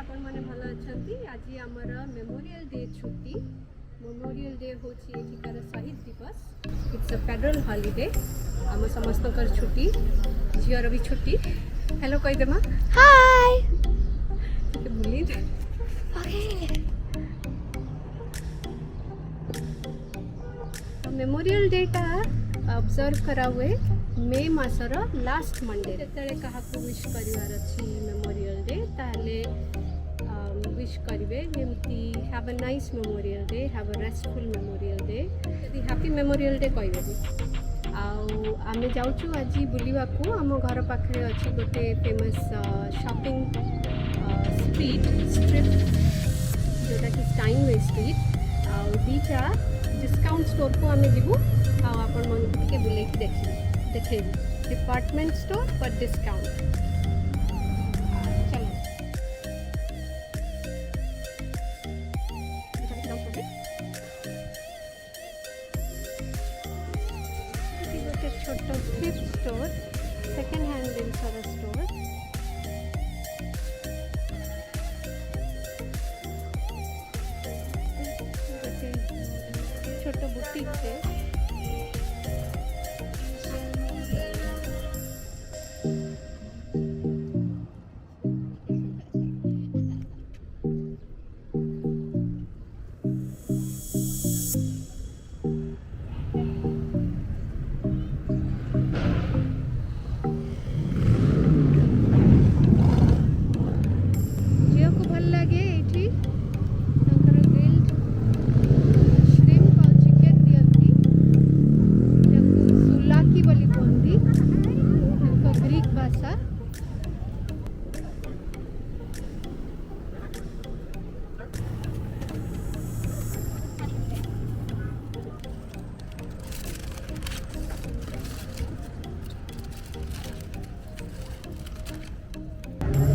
आपण माने भल अछंती आज आमर मेमोरियल डे छुट्टी मेमोरियल डे होची एठिकार शहीद दिवस इट्स अ फेडरल हॉलिडे आम समस्तकर छुट्टी झीर भी छुट्टी हेलो कही देमा हाय भूली मेमोरियल डे टा ऑब्जर्व करा हुए मे मासर लास्ट मंडे जेते कहा विश करिवार अछि मेमोरियल डे ताले विश करिवे जेमती have a nice memorial day have a restful memorial day यदि हैप्पी मेमोरियल डे कहबे आउ आमे जाउछु आज बुलिवाकू आम घर पाखरे अछि गोटे फेमस शॉपिंग स्ट्रिप जोटा कि स्टाइनवे स्ट्रीट आउ दीटा डिस्काउंट स्टोर को आमे जीवु आउ आपण मन के बुले के देखिए डिपार्टमेंट स्टोर पर डिस्काउंट छोटा थ्रिफ्ट स्टोर सेकेंड हैंड जिनसर स्टोर छोटा बुटीक है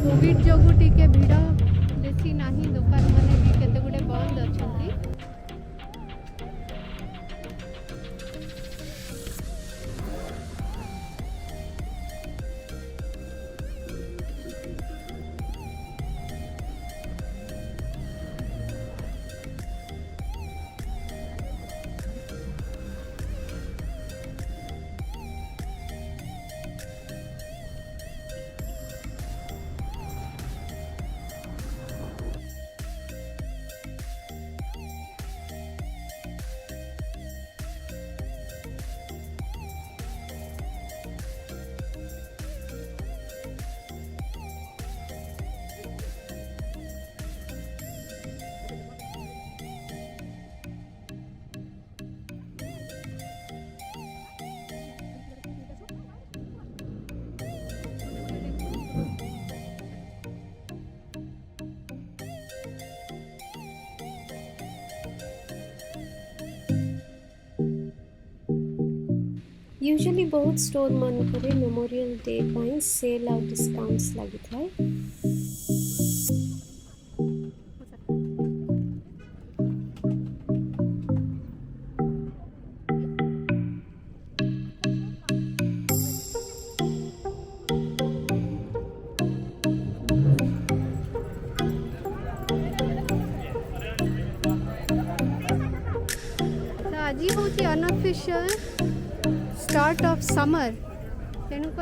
कोविड जोगु टिके भिड़ बेसी नाही दुकान माने भी केते गुडे बंद अछंती यूजुअली बहुत स्टोर मानकरे मेमोरियल डे पाई सेल आउ डिस्काउंट्स लगी थाए आज हूँ अनऑफिशियल स्टार्ट ऑफ समर तेणुक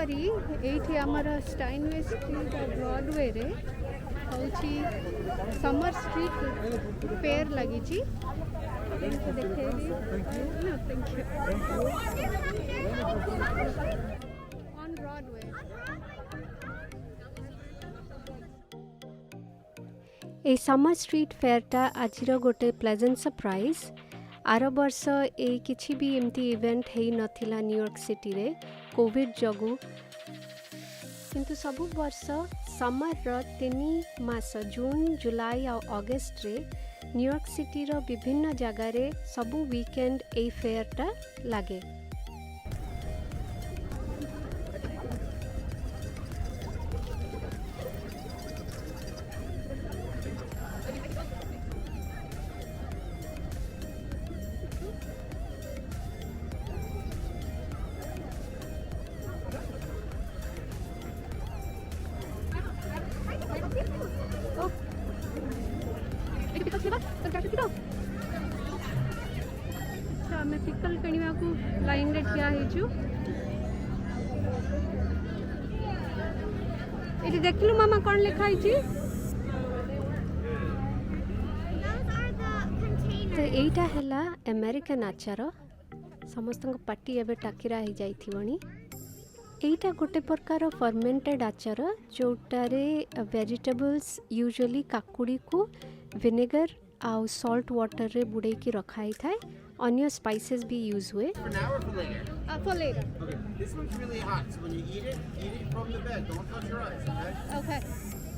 ये आमर स्टाइनवे स्ट्रीट ब्रॉडवे रे होची समर स्ट्रीट फेयर लगी देखेबी on Broadway a summer street फेयरटा आजिर गोटे प्लेजेंट सरप्राइज आर वर्ष ए किछि भी एमती इवेंट है नथिला न्यूयॉर्क सिटी रे कोविड जगु किंतु सबु वर्ष समर रो 3 मास जून जुलाई और अगस्त रे न्यूयॉर्क सिटी रो विभिन्न जगह रे सबु वीकेंड ए फेयरटा लागे आम पिकल किणवा को लाइन रे ठिया हेचु ये देखलु मामा कौन लिखा है तो यहीटा है अमेरिकन आचार समस्त पार्टी एवं टाकीरा हो जाइथिबनी एटा गोटे प्रकार फर्मेंटेड आचार जोटारे वेजिटेबल्स यूजुअली काकुड़ी को विनेगर आउ सॉल्ट वाटर रे बुड़े की रखाई थाए अन्य स्पाइसेस भी यूज हुए For now or for later? for later. Okay. This one's really hot, so when you eat it from the bed. Don't touch your eyes, okay? Okay,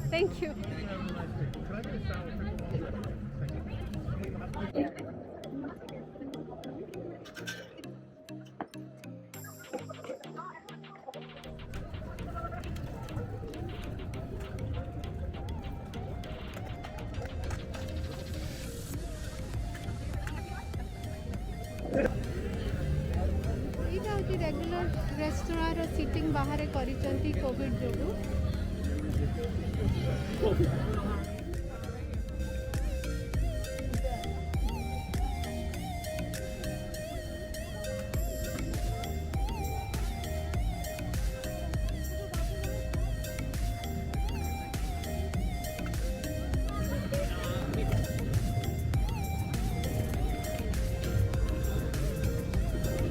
thank you. Regular restaurant seating बाहर करिसेंती Covid जोगु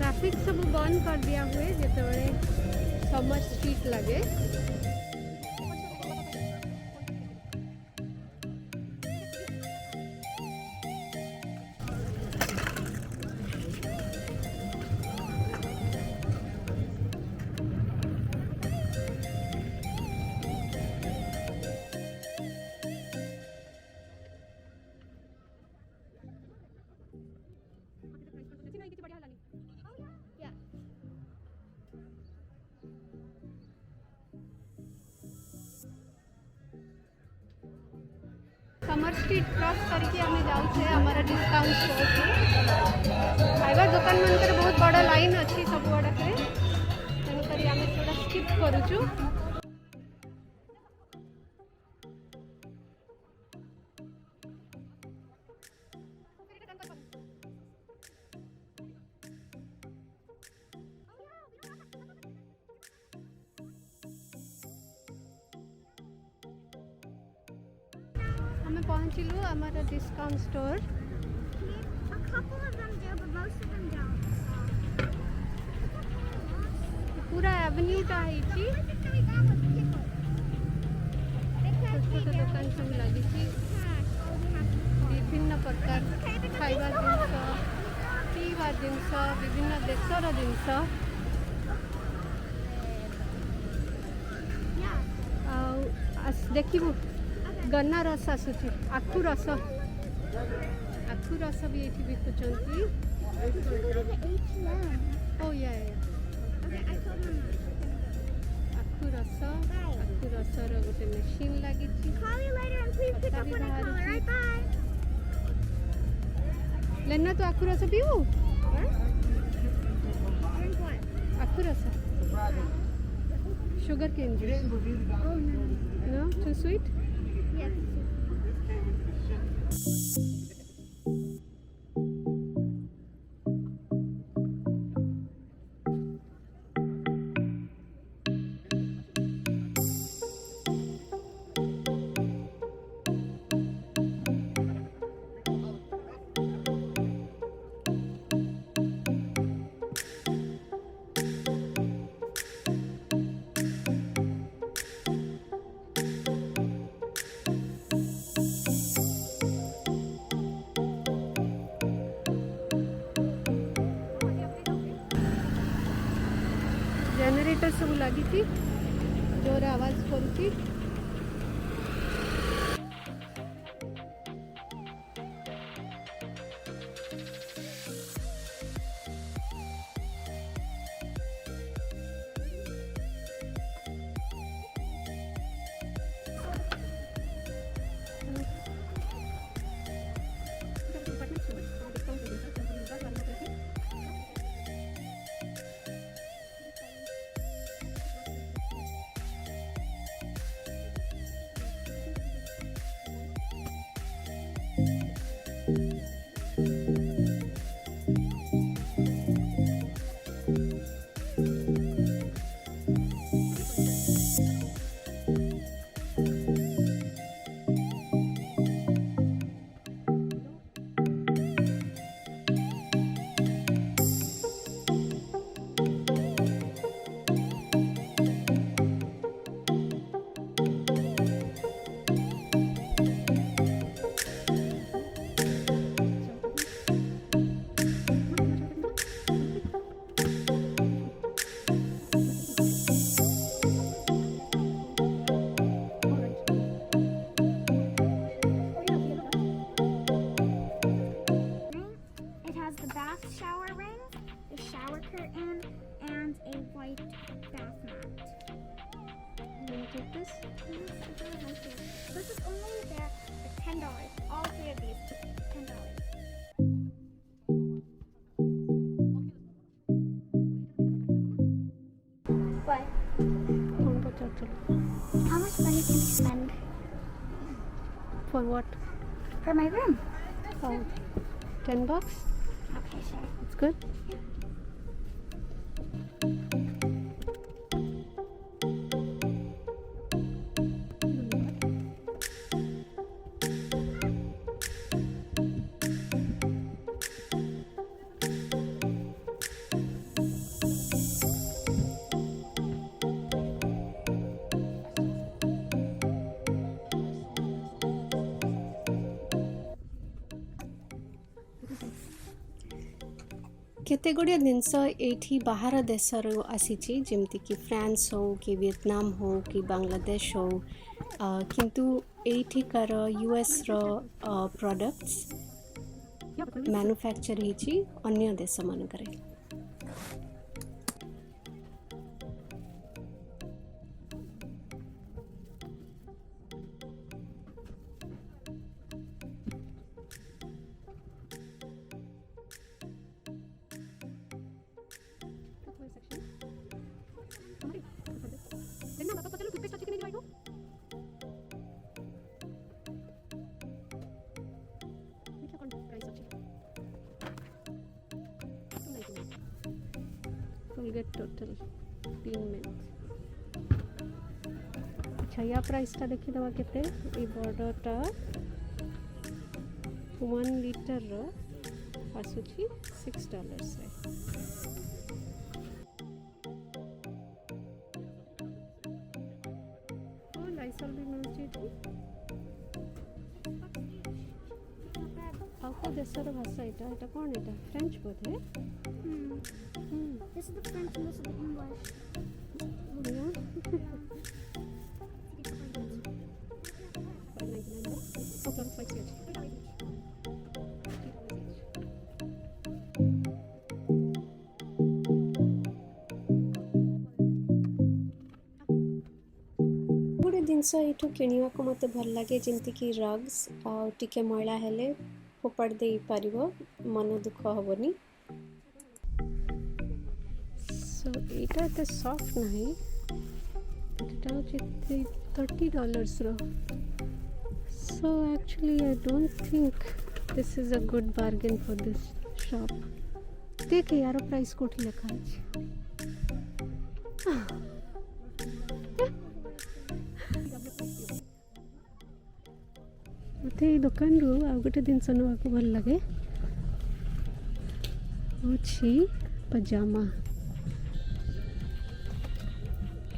traffic सब बंद कर दिया हुए जिते summer street लगे summer street cross करके आम जाऊे आमर डिस्काउंट स्टोर खाइबा दुकान मानक बहुत बड़ लाइन अच्छी सब गुड़ाक तेणुक आम थोड़ा स्किप करुचु हमें पहुँचलु आमर discount store A couple of them do, but most of them don't. पूरा एवेन्यूटा है छोट छोट दुकान सब लगी विभिन्न प्रकार खाइबा जिनस पीवा जिनस विभिन्न देशर जिनस देखू गन्ना रस आसूची आखु रस भी ये बिकुंट ओ या आखु रसर गोटे मेसीन लगी लेना तो आखु रस पीबू आखु रस शुगर केन नो टू स्वीट जनरेटर सब लगी थी जोर आवाज करुची has the bath shower ring, the shower curtain, and a white bath mat. Will you take this? Yes, I really like it. This is only there for $10. All three of these, $10. What? कौन पचास How much money can we spend For what? for my room? Oh, $10. Okay, sure. It's good. केते गुड़िया जिनस एठी बाहर देशर आसीची जेमती France हो कि Vietnam हो कि बांग्लादेश हो किंतु एठिकार यूएस रो प्रोडक्ट्स मैन्युफैक्चर हिची अन्य देश मानकरे Colgate total 3 minutes. अच्छा या प्राइस टा देखि दवा केते ए बॉर्डरटा 1 लीटर रो आसुची $6 से ओ लाइसॉल भी मिलची थी आपको देशर भाषा एटा कोन एटा French Bodhe This is the French and this is the English. गोटे जिनस ये किणवा को मत भल लगे जमती कि रग्स टिके मैला हेले फोपाड़ दे पारिबो मन दुख हबनी सो एटा तो सॉफ्ट नहीं एटा होची $30 रो so actually I don't think this is a good bargain for this shop देख यार प्राइस कोठी लिखा अछि मत दुकान रू आ गोटे जिनस ना भल लगे पजामा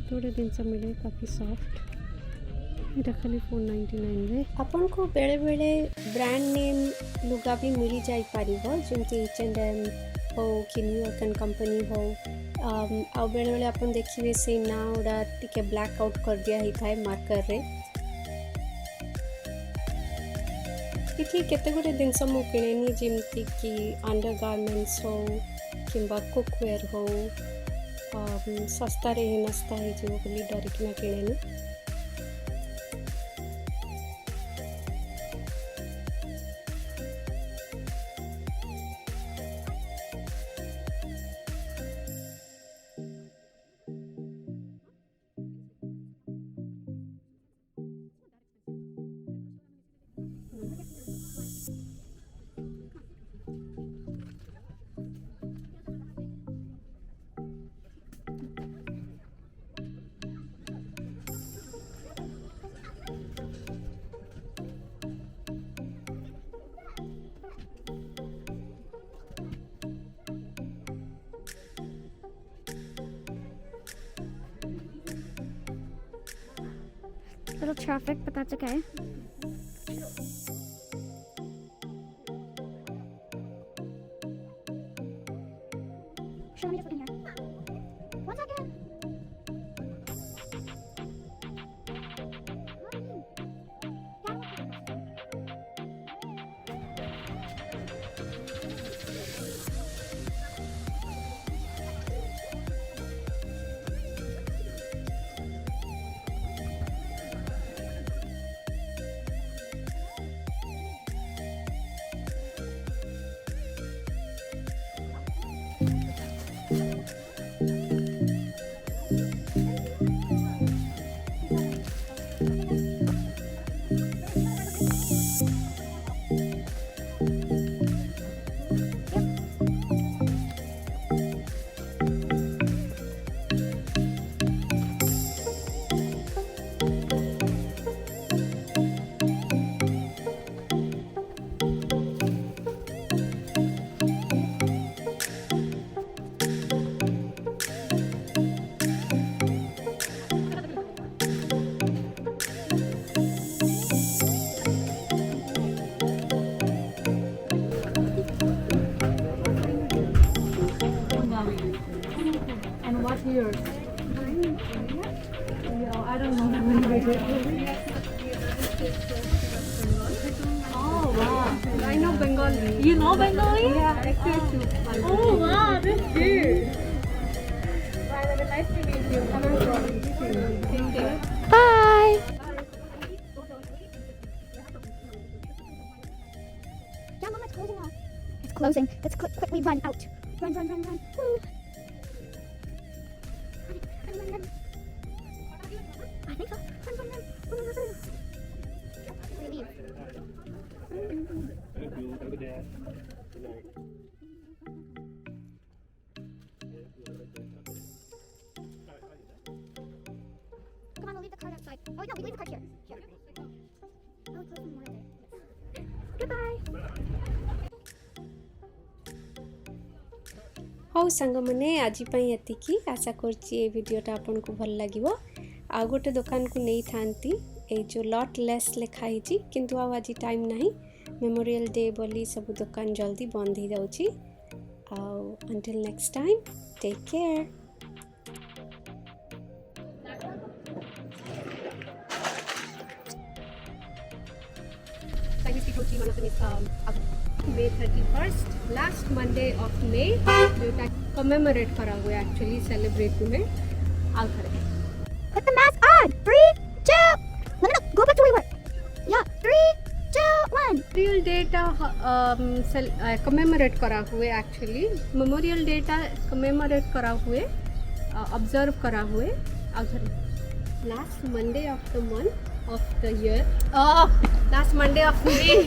गोटे जिनस मिले काफ़ी सॉफ्ट ये खाली $4.99 रे आपन को बेले बेले ब्रांड नेम लुगा भी मिल जाई पारिबो जेमती H&M हो कि न्यूयॉर्क एंड कंपनी हो आ बेले बेले आपन देखिबे से ना उडा टिके ब्लैक आउट कर दिया ही थाए मार्कर रे इथि केते गोटे जिनस मु किणेनी जेमती कि अंडर गारमेंट्स हो किंबा कुकवेयर हो सस्ता रे नस्ता ही जो बोली डरिकना किणेनी Little traffic, but that's okay. Show me just look in here. 1 second. Cheers. Yeah, I don't know the language. Oh wow. I know Bengali. You know Bengali? Yeah, actually. Oh wow, that's good. Nice to meet you. Thank you. Bye. Yeah, Mama, it's closing now. It's closing. Let's quickly run out. Run. Woo. Run. I think so. Run. We leave. Come on, we'll leave the card outside. Oh, no, we leave the card here. Here. Oh, close some more there. Goodbye. ହଉ ସାଙ୍ଗମାନେ ଆଜି ପାଇଁ ଏତିକି ଆଶା କରୁଛି ଏ ଭିଡ଼ିଓଟା ଆପଣଙ୍କୁ ଭଲ ଲାଗିବ ଆଉ ଗୋଟେ ଦୋକାନକୁ ନେଇଥାନ୍ତି ଏଇ ଯେଉଁ ଲଟ୍ ଲେସ୍ ଲେଖା ହେଇଛି କିନ୍ତୁ ଆଉ ଆଜି ଟାଇମ୍ ନାହିଁ ମେମୋରିଆଲ୍ ଡେ ବୋଲି ସବୁ ଦୋକାନ ଜଲ୍ଦି ବନ୍ଦ ହେଇଯାଉଛି ଆଉ until next time take care May 31st, last Monday of May, जोटा commemorate करा हुआ actually celebrate हुए आओ करें Put the mask on. 3, 2. No. Go back to where you were. Yeah. 3, 2, 1. Memorial Day टा commemorate करा हुए actually Memorial Day टा commemorate करा हुए observe करा हुए आओ करें last Monday of the month of the year last Monday of May